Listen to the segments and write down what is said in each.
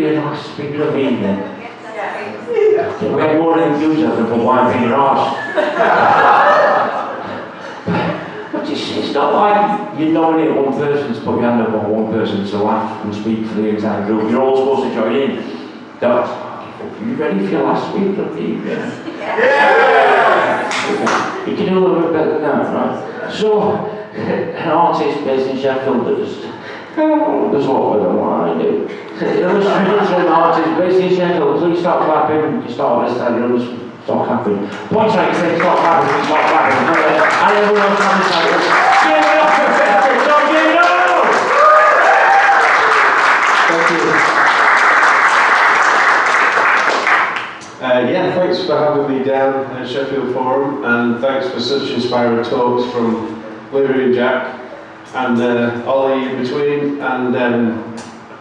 really a nice speaker of the evening. We had more enthusiasm for wine being arse. But it's not like you nominate one person to put your hand up on one person to laugh and speak for the entire group. You're all supposed to join in. That's, you ready for your last speaker of the evening? Yeah! You can do a little bit better than that, right? So, an artist based in Sheffield that just, there's what we don't want to do. Illustrators and artists based in Sheffield, please start clapping. You start with this, you'll just start clapping. Point right, say start clapping, start clapping. And everyone else on the side goes, give it up for Tom J Newell! Thank you. Yeah, thanks for having me down at Sheffield Forum, and thanks for such inspiring talks from Larry and Jack, and Ollie in between, and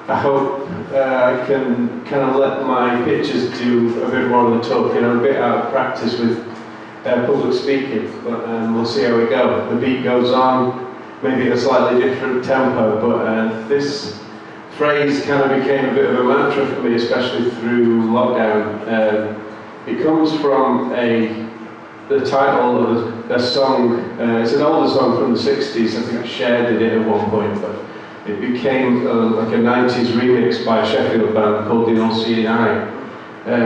I hope I can kind of let my pictures do a bit more of the talking. I'm a bit out of practice with public speaking, but we'll see how we go. The beat goes on, maybe at a slightly different tempo, but this phrase kind of became a bit of a mantra for me, especially through lockdown. It comes from the title of a song. It's an older song from the 60s. I think Cher did it at one point, but it became like a 90s remix by a Sheffield band called the All Seeing Eye.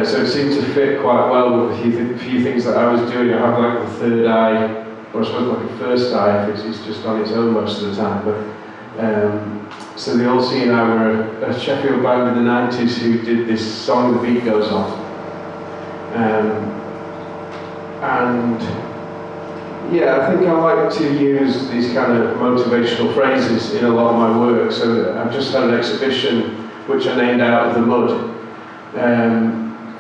So it seemed to fit quite well with a few things that I was doing. I have like the third eye, or I suppose like a first eye if it's just on its own most of the time. But so the All Seeing Eye were a Sheffield band in the 90s who did this song, The Beat Goes On. And yeah, I think I like to use these kind of motivational phrases in a lot of my work. So I've just had an exhibition which I named Out of the Mud,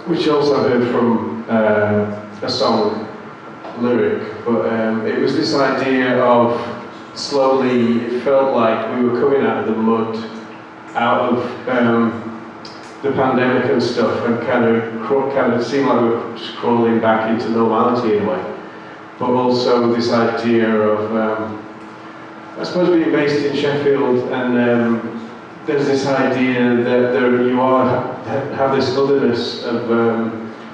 which also I heard from a song lyric, but it was this idea of slowly, it felt like we were coming out of the mud, out of the pandemic and stuff, and kind of seemed like we were just crawling back into normality in a way. But also this idea of, I suppose being based in Sheffield, and there's this idea that you have this otherness of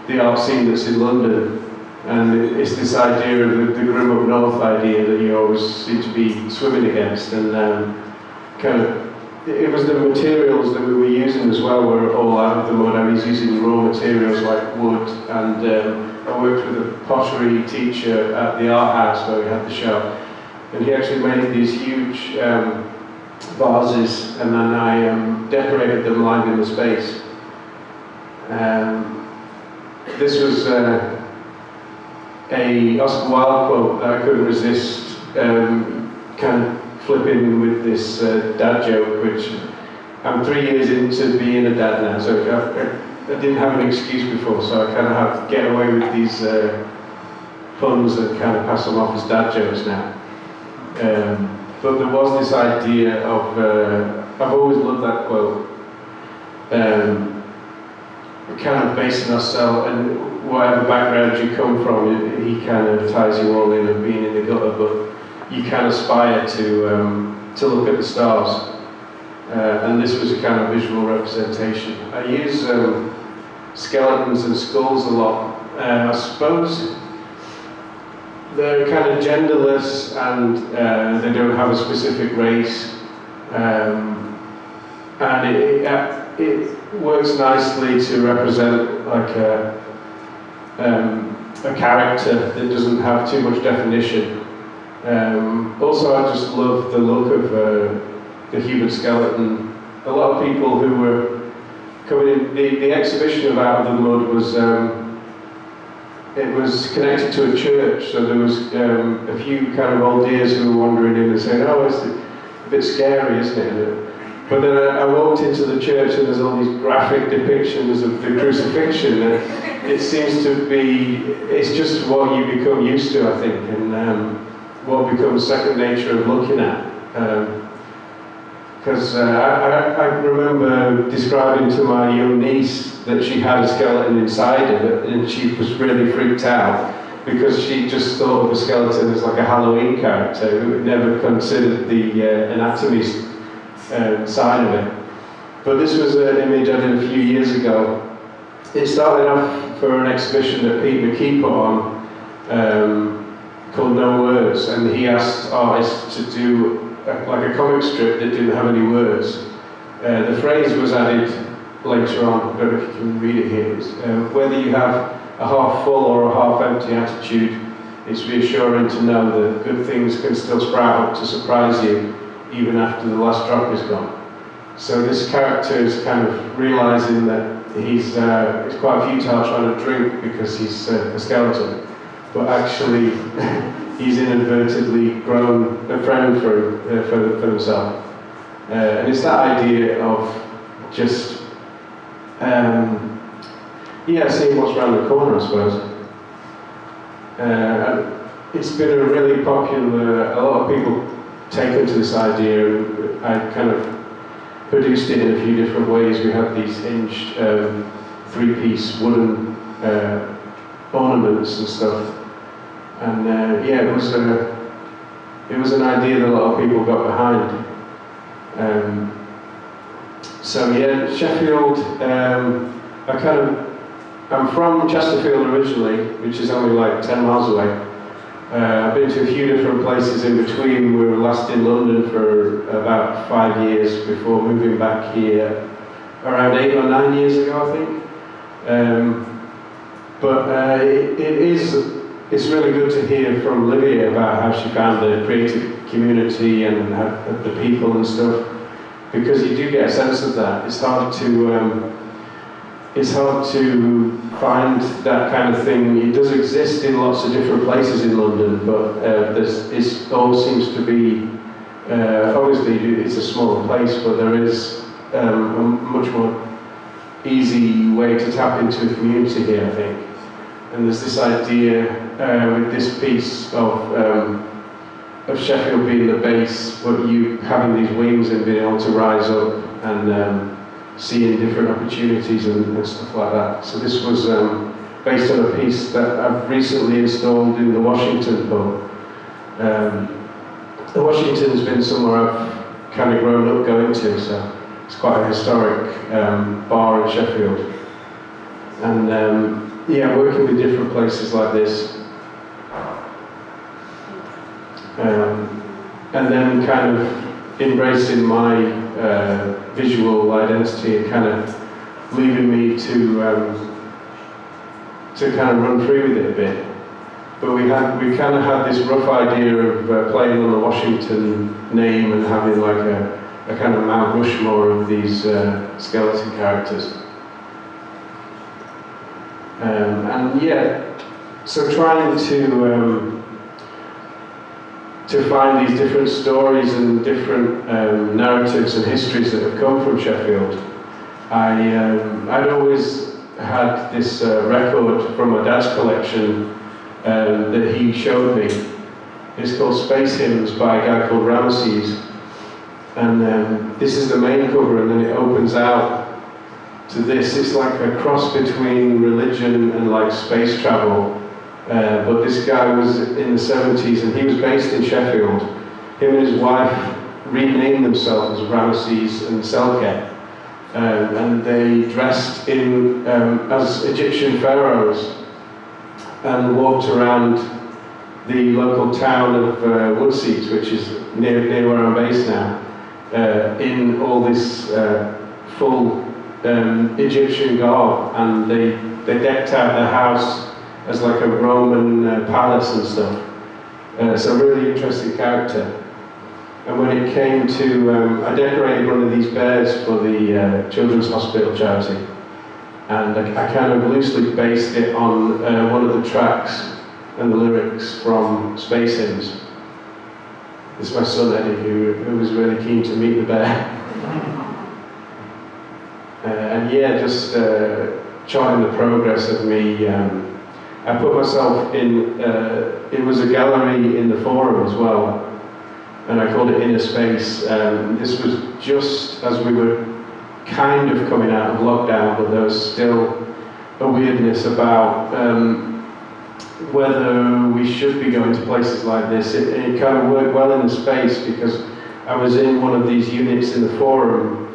the art scene that's in London, and it's this idea of the grim up north idea that you always seem to be swimming against, and kind of, it was the materials that we were using as well were all out of the mud. I was using raw materials like wood, and I worked with a pottery teacher at the art house where we had the show, and he actually made these huge vases, and then I decorated them live in the space. This was a Oscar Wilde quote that I couldn't resist, kind of flipping with this dad joke, which I'm 3 years into being a dad now, so I didn't have an excuse before, so I kind of have to get away with these puns and kind of pass them off as dad jokes now. But there was this idea of, I've always loved that quote, kind of basing ourselves, and whatever background you come from, he kind of ties you all in of being in the gutter, but you can aspire to look at the stars. And this was a kind of visual representation. I use skeletons and skulls a lot. I suppose they're kind of genderless, and they don't have a specific race. And it works nicely to represent like a character that doesn't have too much definition. Also, I just love the look of the human skeleton. A lot of people who were coming in, the exhibition of Out of the Mud was, it was connected to a church, so there was a few kind of old dears who were wandering in and saying, oh, it's a bit scary, isn't it? But then I walked into the church and there's all these graphic depictions of the crucifixion, and it seems to be, it's just what you become used to, I think, and what becomes second nature of looking at. Because I remember describing to my young niece that she had a skeleton inside of it, and she was really freaked out because she just thought of a skeleton as like a Halloween character who had never considered the anatomy side of it. But this was an image I did a few years ago. It started off for an exhibition that Pete McKee put on, called No Words, and he asked artists to do like a comic strip that didn't have any words. The phrase was added later on, I don't know if you can read it here. Whether you have a half full or a half empty attitude, it's reassuring to know that good things can still sprout up to surprise you even after the last drop is gone. So this character is kind of realising that it's quite futile trying to drink because he's a skeleton, but actually he's inadvertently grown a friend for himself. And it's that idea of just seeing what's around the corner, I suppose. It's been a really popular, a lot of people taken to this idea, and I kind of produced it in a few different ways. We have these hinged three-piece wooden ornaments and stuff, and it was an idea that a lot of people got behind. Sheffield. I'm from Chesterfield originally, which is only like 10 miles away. I've been to a few different places in between. We were last in London for about 5 years before moving back here around 8 or 9 years ago, I think. It's really good to hear from Livia about how she found the creative community and the people and stuff, because you do get a sense of that. It's hard to find that kind of thing. It does exist in lots of different places in London, but it all seems to be, obviously it's a smaller place, but there is a much more easy way to tap into a community here, I think. And there's this idea with this piece of Sheffield being the base, but you having these wings and being able to rise up and seeing different opportunities and stuff like that. So this was based on a piece that I've recently installed in the Washington pub. The Washington's been somewhere I've kind of grown up going to, so it's quite a historic bar in Sheffield. And working with different places like this. And then kind of embracing my visual identity and kind of leaving me to kind of run through with it a bit. But we kind of had this rough idea of playing on the Washington name and having like a kind of Mount Rushmore of these skeleton characters. So trying to find these different stories and different narratives and histories that have come from Sheffield. I'd always had this record from my dad's collection that he showed me. It's called Space Hymns by a guy called Ramesses. And this is the main cover, and then it opens out to this. It's like a cross between religion and like space travel. But this guy was in the 70s and he was based in Sheffield. Him and his wife renamed themselves as Ramesses and Selket. And they dressed in as Egyptian pharaohs and walked around the local town of Woodseats, which is near where I'm based now, in all this full Egyptian garb, and they decked out their house as like a Roman palace and stuff. So a really interesting character. And when it came to, I decorated one of these bears for the Children's Hospital charity, and I kind of loosely based it on one of the tracks and the lyrics from Space Hymns. It's my son Eddie who was really keen to meet the bear. Just charting the progress of me. I put myself in, it was a gallery in the Forum as well, and I called it Inner Space. This was just as we were kind of coming out of lockdown, but there was still a weirdness about whether we should be going to places like this. It kind of worked well in the space because I was in one of these units in the Forum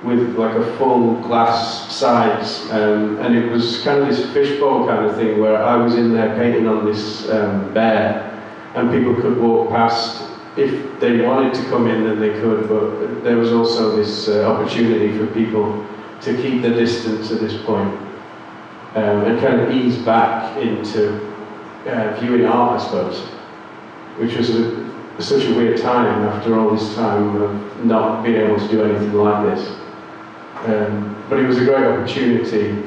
with like a full glass sides, and it was kind of this fishbowl kind of thing where I was in there painting on this bear, and people could walk past. If they wanted to come in, then they could, but there was also this opportunity for people to keep the distance at this point, and kind of ease back into viewing art, I suppose, which was such a weird time after all this time of not being able to do anything like this. But it was a great opportunity.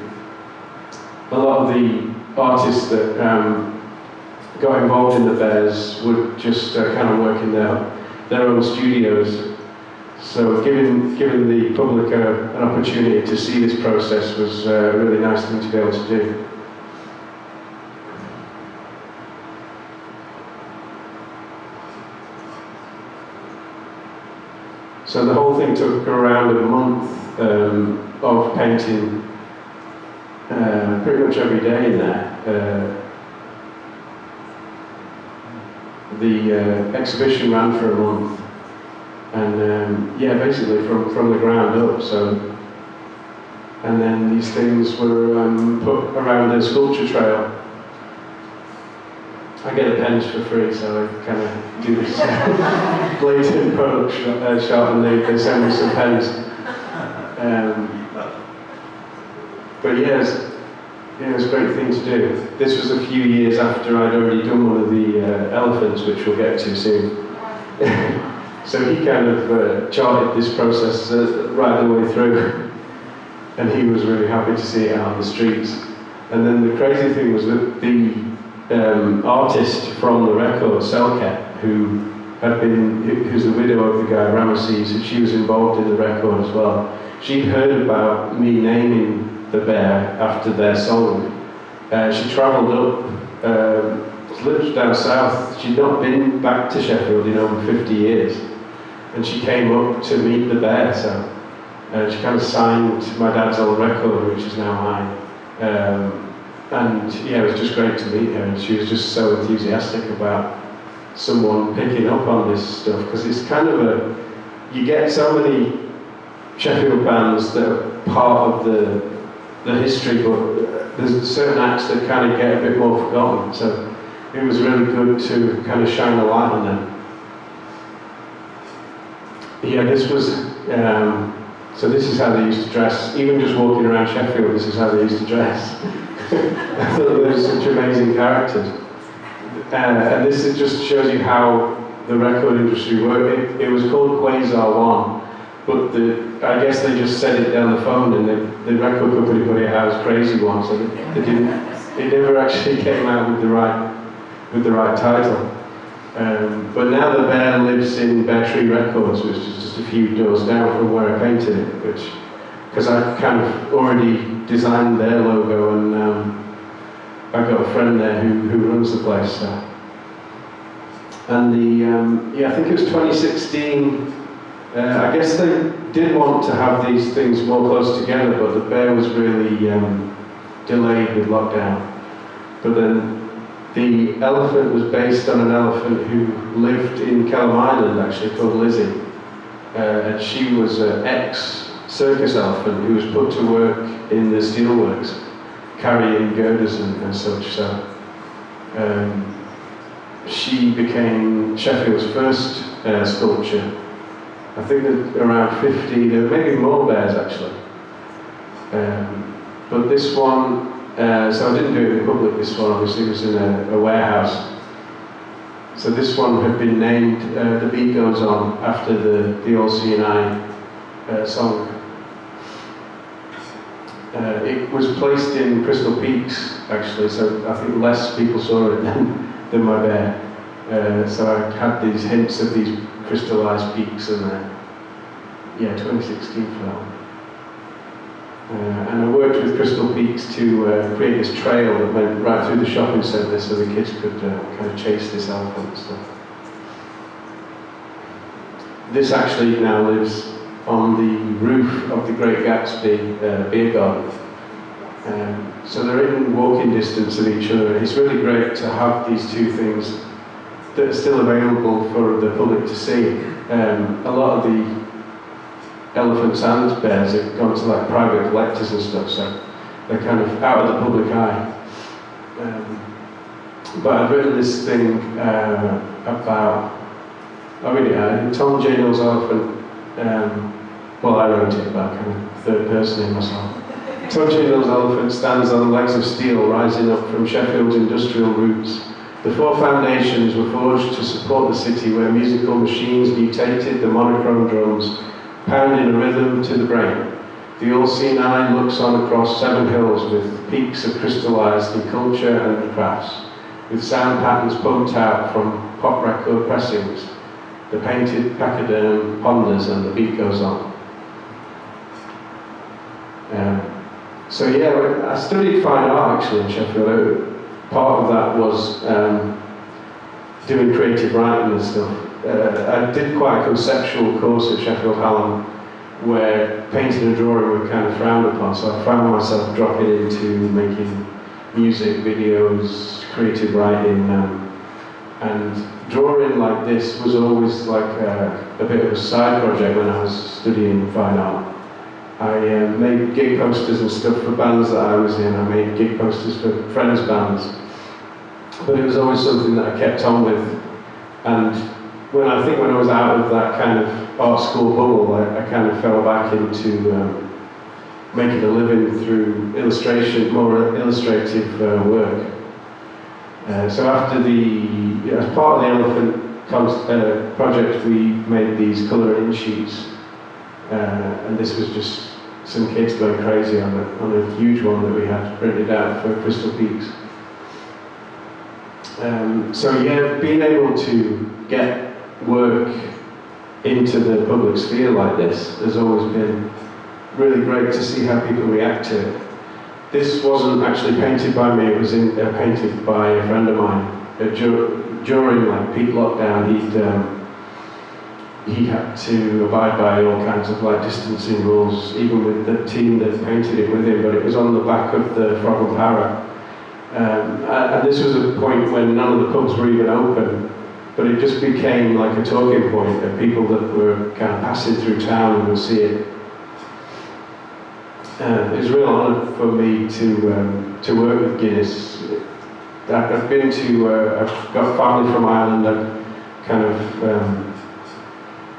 A lot of the artists that got involved in the bears would just kind of work in their own studios. So giving the public an opportunity to see this process was a really nice thing to be able to do. So the whole thing took around a month of painting pretty much every day in there. The exhibition ran for a month, and yeah, basically from the ground up. So, and then these things were put around the sculpture trail. I get the pens for free, so I kind of do this blatant product shot, and they send me some pens. But yeah, it was a great thing to do. This was a few years after I'd already done one of the elephants, which we'll get to soon. So he kind of charted this process right the way through, and he was really happy to see it out on the streets. And then the crazy thing was that the artist from the record, Selke, who's the widow of the guy Ramesses, she was involved in the record as well. She'd heard about me naming the bear after their song. She travelled up, lived down south. She'd not been back to Sheffield in over 50 years, and she came up to meet the bear. So she kind of signed my dad's old record, which is now mine. And yeah, it was just great to meet her, and she was just so enthusiastic about someone picking up on this stuff, because it's kind of you get so many Sheffield bands that are part of the history, but there's certain acts that kind of get a bit more forgotten, so it was really good to kind of shine a light on them. Yeah, this was, so this is how they used to dress. Even just walking around Sheffield, this is how they used to dress. I thought they were such amazing characters. And this just shows you how the record industry worked. It was called Quasar One, but I guess they just said it down the phone, and the record company put it out as Crazy One, so it never actually came out with the right title. But now the bear lives in Bear Tree Records, which is just a few doors down from where I painted it, because I kind of already designed their logo, and I've got a friend there who runs the place. So. And I think it was 2016. I guess they did want to have these things more close together, but the bear was really delayed with lockdown. But then the elephant was based on an elephant who lived in Kelham Island, actually, called Lizzie. And she was an ex-circus elephant who was put to work in the steelworks, carrying girders and such. So she became Sheffield's first sculpture. I think there's around 50, there may be more bears actually. But this one, so I didn't do it in public, this one obviously was in a warehouse. So this one had been named The Beat Goes On, after the All Seeing Eye song. It was placed in Crystal Peaks actually, so I think less people saw it than my bear. So I had these hints of these crystallized peaks in there. Yeah, 2016 for that one. And I worked with Crystal Peaks to create this trail that went right through the shopping centre so the kids could kind of chase this elephant and stuff. This actually now lives on the roof of the Great Gatsby beer garden. So they're in walking distance of each other. It's really great to have these two things that are still available for the public to see. A lot of elephants and bears have gone to like private collectors and stuff, so they're kind of out of the public eye. But I've written this thing about, Tom J Newell's elephant. Well, I wrote it about kind of third person in myself. Tom J Newell's elephant stands on legs of steel rising up from Sheffield's industrial roots. The four foundations were forged to support the city where musical machines mutated the monochrome drums, pounding a rhythm to the brain. The all-seeing eye looks on across 7 hills with peaks of crystallised in culture and crafts, with sound patterns pumped out from pop record pressings. The painted pachyderm ponders and the beat goes on. So yeah, I studied fine art actually in Sheffield. Part of that was doing creative writing and stuff. I did quite a conceptual course at Sheffield Hallam where painting and drawing were kind of frowned upon, so I found myself dropping into making music videos, creative writing, and drawing like this was always like a bit of a side project when I was studying fine art. I made gig posters and stuff for bands that I was in. I made gig posters for friends' bands. But it was always something that I kept on with. And when I was out of that kind of art school bubble, I kind of fell back into making a living through illustration, more illustrative work. So after as part of the elephant project, we made these colouring sheets. And this was just some kids going crazy on a huge one that we had printed out for Crystal Peaks. So yeah, being able to get work into the public sphere like this has always been really great to see how people react to it. This wasn't actually painted by me, it was painted by a friend of mine. During like peak lockdown, he had to abide by all kinds of like distancing rules, even with the team that painted it with him, but it was on the back of the Frog and Para. And this was a point when none of the pubs were even open, but it just became like a talking point of people that were kind of passing through town and would see it. It was a real honour for me to work with Guinness. I've got family from Ireland, I've kind of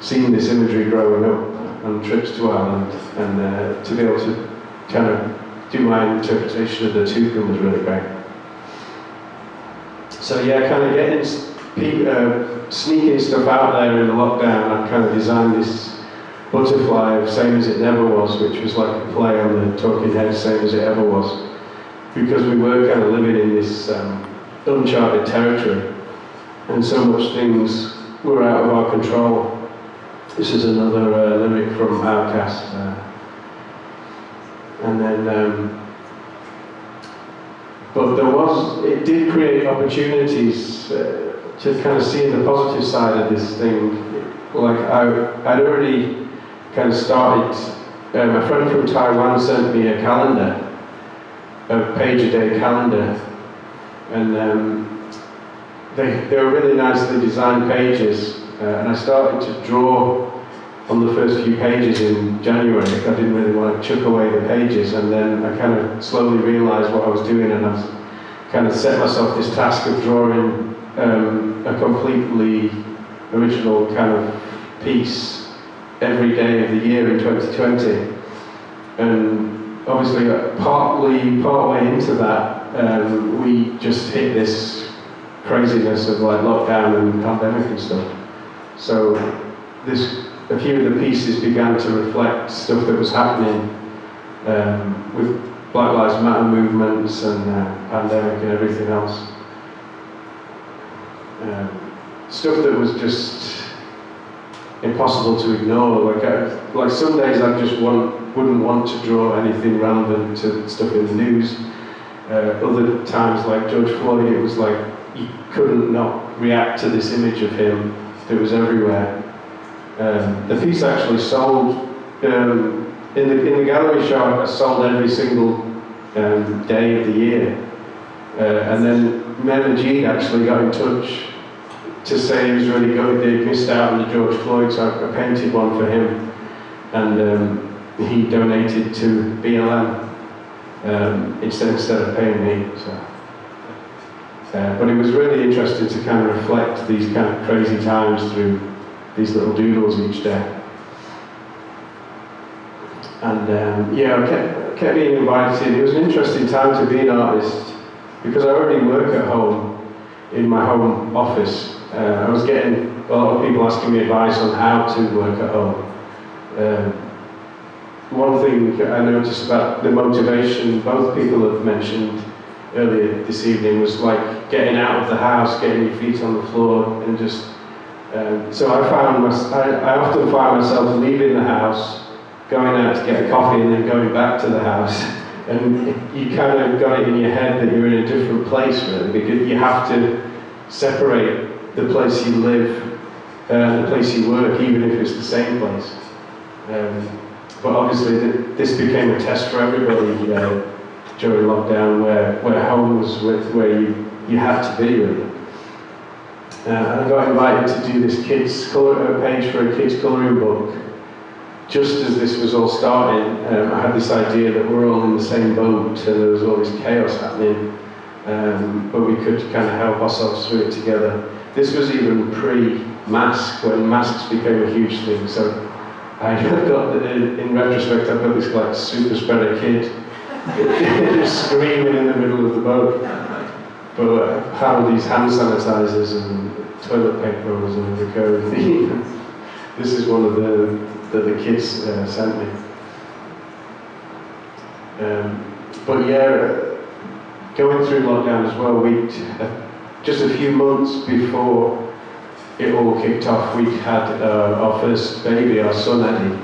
seen this imagery growing up on trips to Ireland, and to be able to kind of do my interpretation of the toucan was really great. So yeah, kind of getting sneaking stuff out there in the lockdown, I kind of designed this butterfly of Same As It Never Was, which was like a play on the Talking Heads' Same As It Ever Was, because we were kind of living in this uncharted territory, and so much things were out of our control. This is another lyric from Outcast. And then, but it did create opportunities to kind of see the positive side of this thing. Like I'd already kind of started, a friend from Taiwan sent me a calendar, a page-a-day calendar, and they were really nicely designed pages. And I started to draw on the first few pages in January. I didn't really want to chuck away the pages, and then I kind of slowly realised what I was doing, and I kind of set myself this task of drawing a completely original kind of piece every day of the year in 2020. And obviously, part way into that, we just hit this craziness of like lockdown and pandemic and stuff. So a few of the pieces began to reflect stuff that was happening with Black Lives Matter movements and pandemic and everything else. Stuff that was just impossible to ignore. Like some days I just wouldn't want to draw anything relevant to stuff in the news. Other times, like George Floyd, it was like you couldn't not react to this image of him that was everywhere. The piece actually sold in the gallery show. I sold every single day of the year, and then Mel Majid actually got in touch to say he was really good. They'd missed out on the George Floyd, so I painted one for him. and he donated to BLM instead of paying me. So. But it was really interesting to kind of reflect these kind of crazy times through these little doodles each day. And yeah, I kept being invited. It was an interesting time to be an artist because I already work at home in my home office. I was getting a lot of people asking me advice on how to work at home. One thing I noticed about the motivation both people have mentioned earlier this evening was like getting out of the house, getting your feet on the floor, and just. So I often find myself leaving the house, going out to get a coffee, and then going back to the house. And you kind of got it in your head that you're in a different place, really, because you have to separate the place you live and the place you work, even if it's the same place. But obviously, this became a test for everybody during lockdown, where home was where you had to be, really. And I got invited to do this kids' page for a kids' colouring book. Just as this was all starting, I had this idea that we're all in the same boat, and there was all this chaos happening, but we could kind of help ourselves through it together. This was even pre-mask, when masks became a huge thing. So I got, in retrospect, I've got this like super spreader kid just screaming in the middle of the boat. But I had all these hand sanitizers and toilet paper was a recurring theme. This is one of the kids sent me. But yeah, going through lockdown as well, just a few months before it all kicked off, we had our first baby, our son Eddie.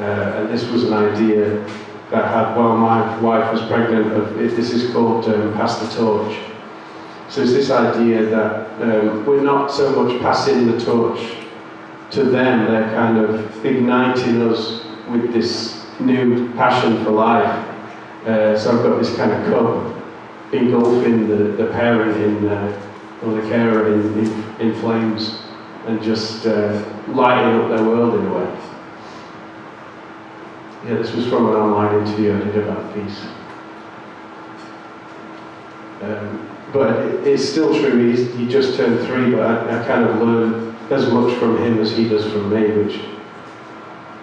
And this was an idea that I had while my wife was pregnant. This is called Pass the Torch. So it's this idea that we're not so much passing the torch to them, they're kind of igniting us with this new passion for life. So I've got this kind of cup engulfing the parent or the carer in flames, and just lighting up their world in a way. Yeah, this was from an online interview I did about peace. But it's still true, he just turned 3, but I kind of learned as much from him as he does from me, which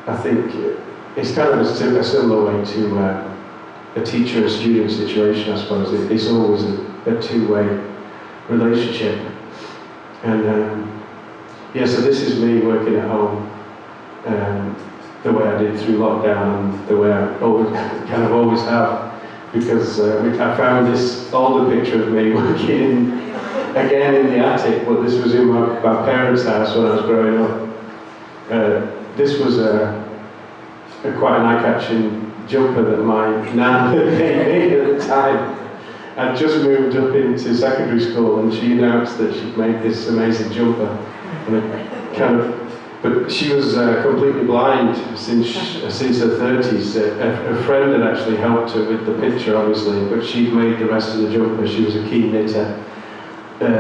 I think it's kind of a similar way to a teacher and student situation, I suppose. It's always a two-way relationship. And yeah, so this is me working at home, the way I did through lockdown, and the way I always have. Because I found this older picture of me working again in the attic, but this was in my parents' house when I was growing up. This was quite an eye-catching jumper that my nan had made me at the time. I'd just moved up into secondary school, and she announced that she'd made this amazing jumper. And but she was completely blind since her 30s. A friend had actually helped her with the picture, obviously, but she'd made the rest of the jumper. She was a keen knitter.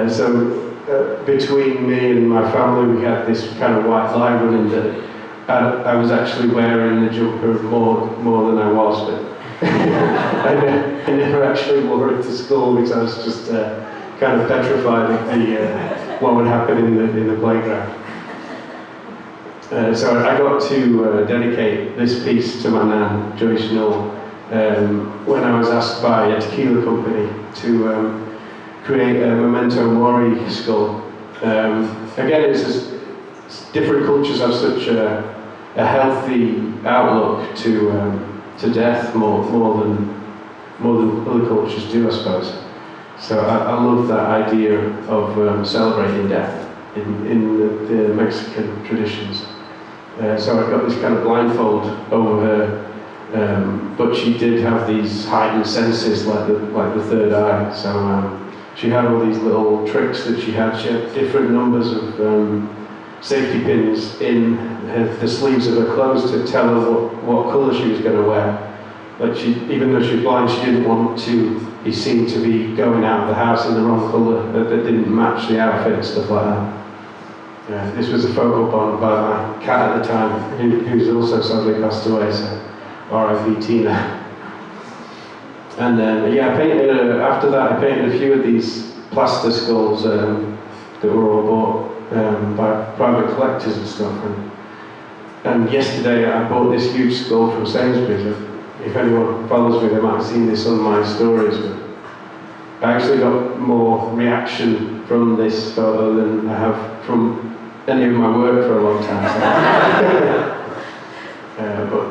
So between me and my family, we had this kind of white lie running that I was actually wearing the jumper more than I was, but I never actually wore it to school because I was just kind of petrified of what would happen in the playground. So I got to dedicate this piece to my nan, Joyce Newell, when I was asked by a tequila company to create a memento mori skull. Again, it's just, different cultures have such a healthy outlook to death more than other cultures do, I suppose. So I love that idea of celebrating death in the Mexican traditions. So I got this kind of blindfold over her, but she did have these heightened senses like the third eye. So she had all these little tricks that she had. She had different numbers of safety pins in the sleeves of her clothes to tell her what colour she was going to wear. Like even though she was blind, she didn't want to be seen to be going out of the house in the wrong colour that didn't match the outfit and stuff like that. This was a photo bond by my cat at the time, who's also sadly passed away, so R.I.P. Tina. And yeah, I painted, after that I painted a few of these plaster skulls that were all bought by private collectors and stuff. And yesterday I bought this huge skull from Sainsbury's. If anyone follows me, they might have seen this on my stories. But I actually got more reaction from this photo than I have from any of my work for a long time. But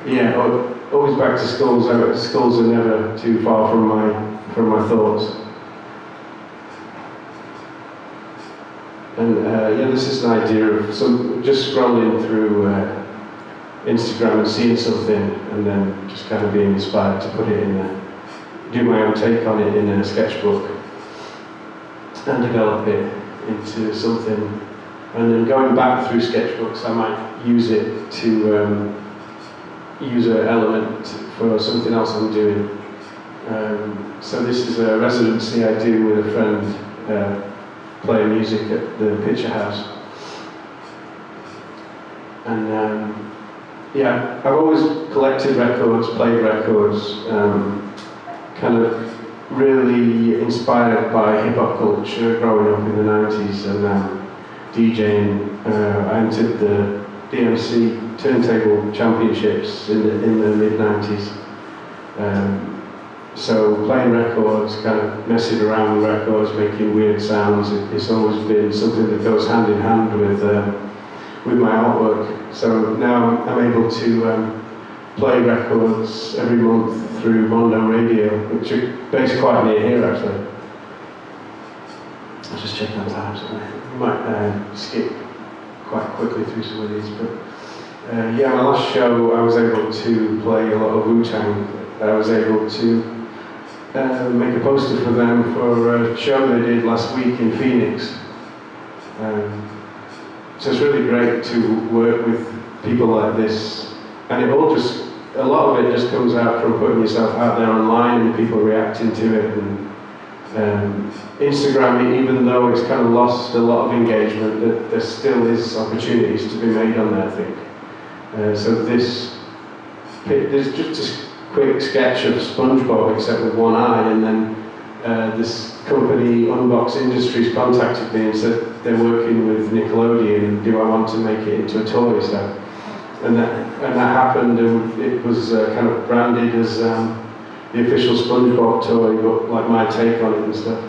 yeah, always back to skulls. Skulls are never too far from my thoughts. And yeah, this is an idea of just scrolling through Instagram and seeing something, and then just kind of being inspired to put it in do my own take on it in a sketchbook, and develop it into something. And then going back through sketchbooks, I might use it to use an element for something else I'm doing. So this is a residency I do with a friend, playing music at the Picture House. And yeah, I've always collected records, played records, kind of really inspired by hip-hop culture growing up in the 90s, and DJing. I entered the DMC Turntable Championships in the mid-90s. So playing records, kind of messing around with records, making weird sounds, it's always been something that goes hand in hand with my artwork. So now I'm able to play records every month through Mondo Radio, which are based quite near here actually. I'll just check on time, so we might skip quite quickly through some of these. But yeah, my last show I was able to play a lot of Wu-Tang. I was able to make a poster for them for a show they did last week in Phoenix. So it's really great to work with people like this, and a lot of it just comes out from putting yourself out there online and people reacting to it. And Instagram, even though it's kind of lost a lot of engagement, there still is opportunities to be made on there, I think. So there's just a quick sketch of SpongeBob except with one eye, and then this company, Unbox Industries, contacted me and said they're working with Nickelodeon, and do I want to make it into a toy? So, and that happened, and it was kind of branded as the official SpongeBob toy, but like my take on it and stuff.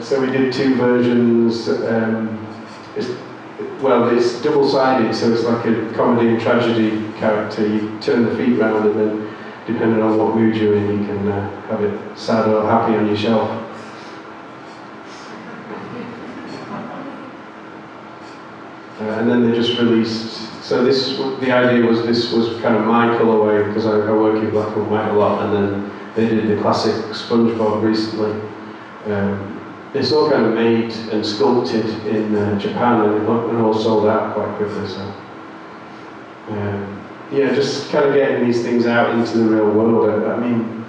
So we did two versions. It's double-sided, so it's like a comedy and tragedy character. You turn the feet round, and then, depending on what mood you're in, you can have it sad or happy on your shelf. And then they just released. So the idea was this was kind of my colourway, because I work in black and white a lot, and then they did the classic SpongeBob recently. It's all kind of made and sculpted in Japan, and all sold out quite quickly. So yeah, just kind of getting these things out into the real world. I mean,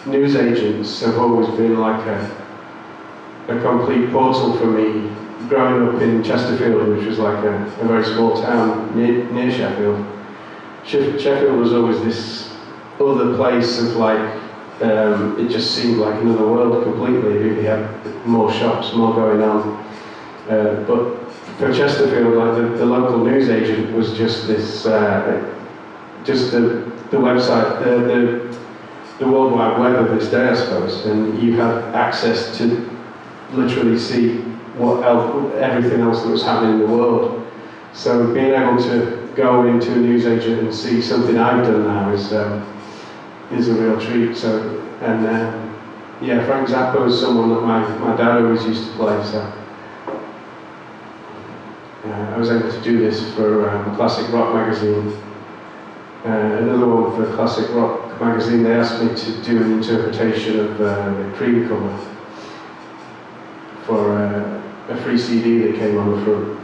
news agents have always been like a complete portal for me. Growing up in Chesterfield, which was like a very small town near Sheffield, Sheffield was always this other place of like, it just seemed like another world completely. We had more shops, more going on. But for Chesterfield, like the local news agent was just this, just the website, the World Wide Web of its day, I suppose. And you had access to literally see everything else that was happening in the world. So being able to go into a news agent and see something I've done now is a real treat. So, and yeah, Frank Zappa was someone that my dad always used to play. So I was able to do this for Classic Rock magazine. Another one for Classic Rock magazine, they asked me to do an interpretation of the Cream cover for a free CD that came on the front.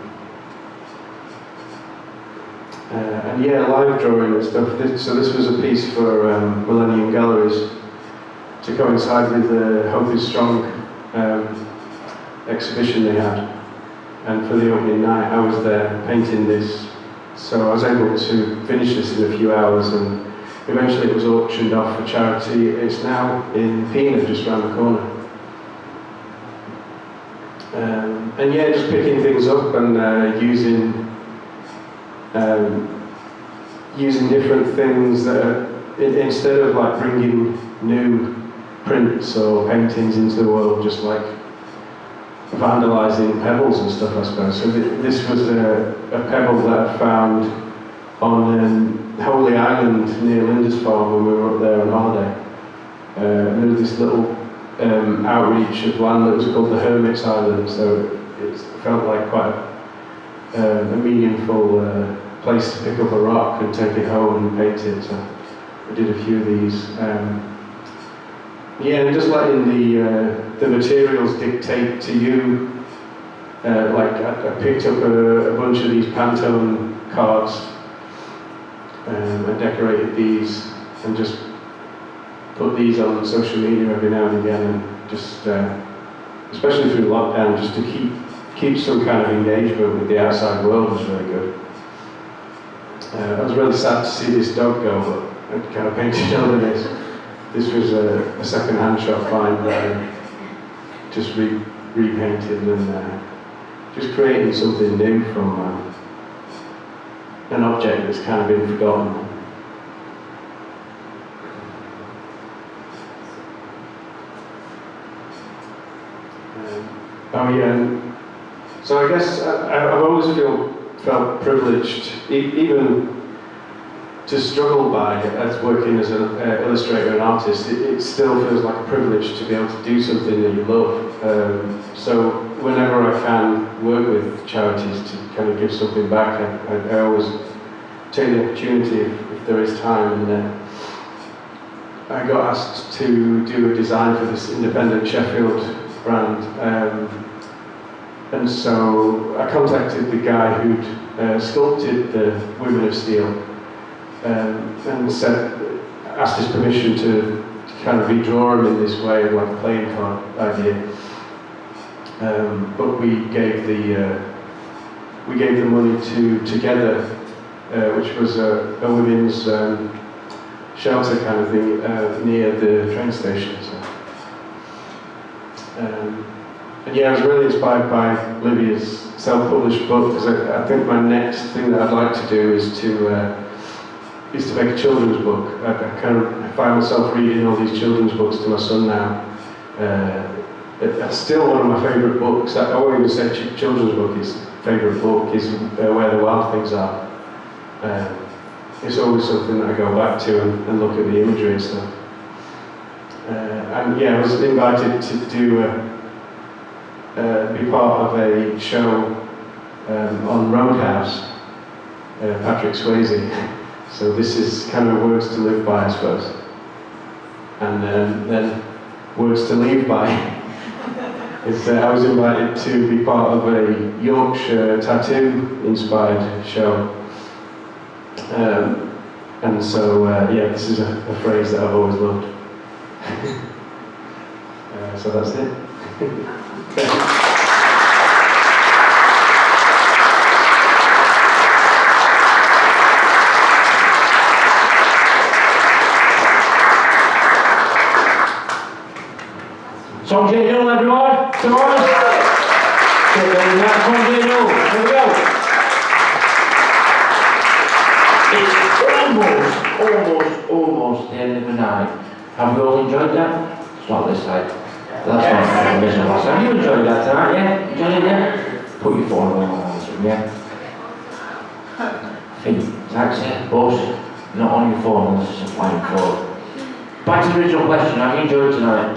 And yeah, live drawing and stuff. So this was a piece for Millennium Galleries to coincide with Hope is Strong. exhibition they had. And for the opening night, I was there painting this. So I was able to finish this in a few hours, and eventually it was auctioned off for charity. It's now in Pena, just around the corner. And yeah, just picking things up and using different things that are, instead of like bringing new prints or paintings into the world, just like vandalising pebbles and stuff, I suppose. So this was a pebble that I found on Holy Island near Lindisfarne when we were up there on holiday. There was this little outreach of land that was called the Hermit's Island, so it felt like quite a meaningful place to pick up a rock and take it home and paint it. So I did a few of these. Yeah, and just letting the materials dictate to you. Like I picked up a bunch of these Pantone cards and decorated these, and just put these on social media every now and again, and just, especially through lockdown, just to keep some kind of engagement with the outside world was really good. I was really sad to see this dog go, but I kind of painted over this. This was a second-hand shop find that I just repainted and just creating something new from an object that's kind of been forgotten. Oh yeah, and so I guess I've always felt privileged, even to struggle by as working as an illustrator and artist. It still feels like a privilege to be able to do something that you love. So whenever I can work with charities to kind of give something back, I always take the opportunity if there is time. And I got asked to do a design for this independent Sheffield brand, and so I contacted the guy who'd sculpted the Women of Steel, and asked his permission to kind of redraw him in this way, like a playing card idea. But we gave the money to Together, which was a women's shelter kind of thing near the train station. So. And yeah, I was really inspired by Livia's self-published book, because I think my next thing that I'd like to do is to make a children's book. I kind of find myself reading all these children's books to my son now. It's still one of my favourite books. I won't even say children's book is favourite book, is Where the Wild Things Are. It's always something that I go back to and look at the imagery and stuff. And yeah, I was invited to be part of a show on Roadhouse, Patrick Swayze. So this is kind of words to live by, I suppose. And then words to leave by. I was invited to be part of a Yorkshire tattoo-inspired show. And so, yeah, this is a phrase that I've always loved. So that's it. Tom J Newell, everyone. Come on. Tom J Newell. Here we go. It's almost the end of the night. Have you all enjoyed that? It's not this side. That's not miserable. Have you enjoyed that tonight? Yeah? Enjoyed it? Yeah? Put your phone away on answer, yeah? Taxi, bus, not on your phone unless it's a flying phone. Back to the original question, have you enjoyed tonight?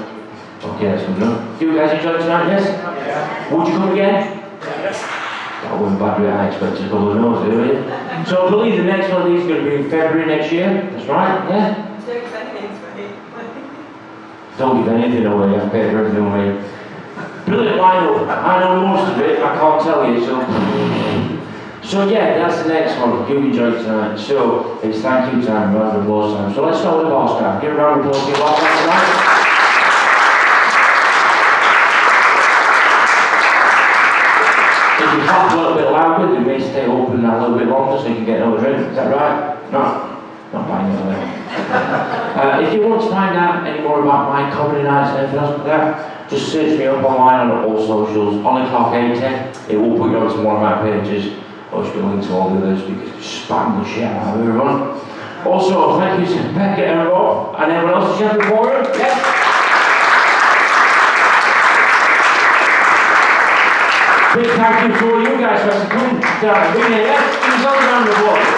Okay, that's good enough. Do you guys enjoy tonight, yes? Yeah. Would you come again? Yes. That wasn't bad, really. I expected a couple of no's, really. So I believe the next one of these is going to be in February next year. That's right, yeah? Don't give anything away, I've paid for everything away. Brilliant lineup. I know most of it, I can't tell you, so yeah, that's the next one. You enjoyed tonight. So it's thank you time, round of applause time. So let's start with the bar staff. Give a round of applause to the bar staff tonight. if you talk a little bit louder, they may stay open a little bit longer so you can get another drink. Is that right? No. Not buying it away. If you want to find out any more about my comedy nights and anything else like that, just search me up online on all socials. Ollie Clark 810. It will put you onto one of my pages. Or should be linked to all the others because you spam the shit out of everyone. Also, thank you to Becky and Rob and everyone else at Sheffield Forum. Yes. Big thank you to all you guys for coming down. Being here, yes, give yourself a round of applause.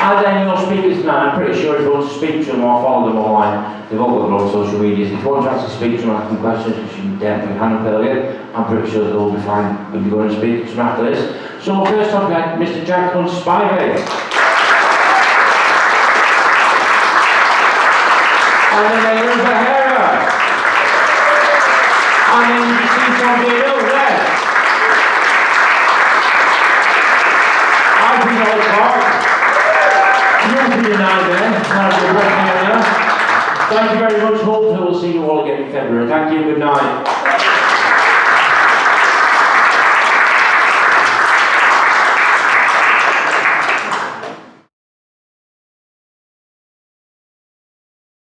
And then your speakers tonight, I'm pretty sure if you want to speak to them or follow them online, they've all got their own social medias. If you want to actually speak to them and ask them questions, which you definitely hand up earlier, I'm pretty sure they'll be fine when you go and speak to them after this. So first off, we had Mr. Jack Hunt Spivey. And then there's Bahera. And then you see Tom J Newell there. I've been all the park. You'll be now there. Thank you very much. Hopefully we'll see you all again in February. Thank you. Good night.